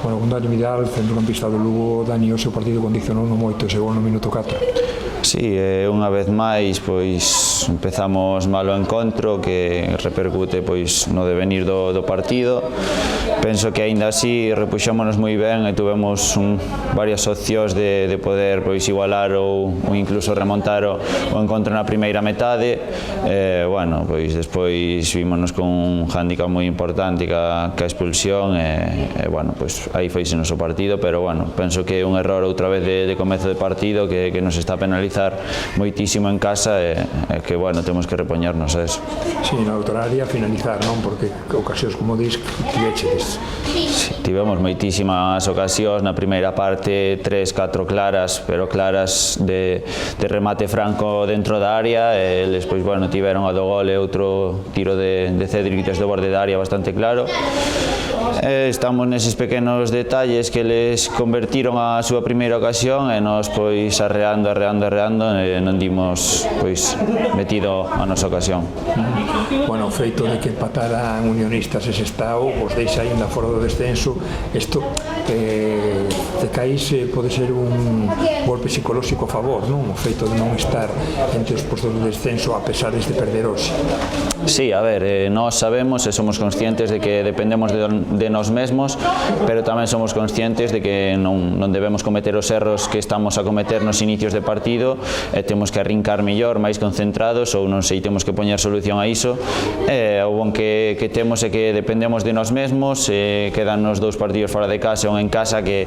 Bueno, con Dani Vidal, centrocampista do Lugo, Dani, o seu partido condicionou moito ese gol no minuto 4. Sí, unha vez máis pois empezamos mal o encontro que repercute pois no devenir do partido. Penso que aínda así repuxámonos moi ben e tuvemos varias opcións de poder pois igualar ou incluso remontar o encontro na primeira metade. Bueno, pois despois vímonos con un hándicap moi importante que a expulsión e bueno, pois aí foise o noso partido, pero bueno, penso que é un error outra vez de comezo de partido que nos está penalizando moitísimo en casa e que, bueno, temos que repoñernos a eso. Sí, na outra área finalizar, non? Porque ocasións, como dis, tivechedes. Sí, tivemos moitísimas ocasións, na primeira parte 3-4 claras, pero claras de remate franco dentro da área, e eles, pois, bueno, tiveron a do gol e outro tiro de Cédric desde o borde da área bastante claro. Estamos neses pequenos detalles que les convertiron a súa primeira ocasión e nos pois arreando e non dimos pois metido a nosa ocasión. Bueno, o feito de que empataran Unionistas ese estado vos deixa ainda fora do descenso. Isto de caís pode ser un golpe psicolóxico a favor, non? O feito de non estar entre os postos do descenso a pesar de perder hoxe. Sí, a ver, nós sabemos e somos conscientes de que dependemos de nós mesmos, pero tamén somos conscientes de que non debemos cometer os erros que estamos a cometer nos inicios de partido e temos que arrincar mellor, máis concentrados, ou non sei, temos que poñer solución a iso. O bon que temos é que dependemos de nós mesmos, quedan os 2 partidos fora de casa e un en casa que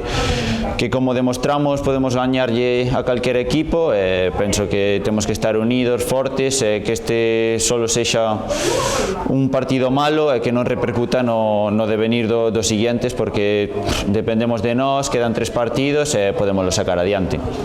como demostramos podemos gañarlle a calquer equipo. Penso que temos que estar unidos, fortes, que este solo sexa un partido malo e que non repercuta no devenir dos siguientes, porque dependemos de nós, quedan 3 partidos e podemos sacar adiante.